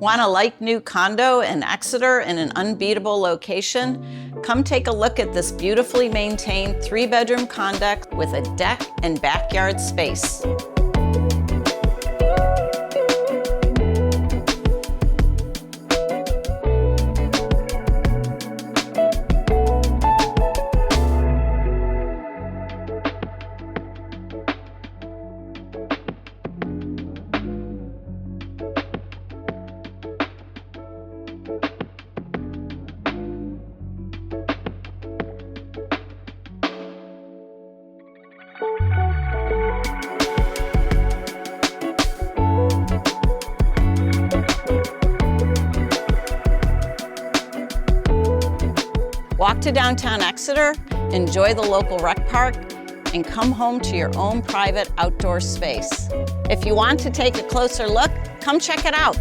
Want a like-new condo in Exeter in an unbeatable location? Come take a look at this beautifully maintained 3-bedroom condex with a deck and backyard space. Walk to downtown Exeter, enjoy the local rec park, and come home to your own private outdoor space. If you want to take a closer look, come check it out.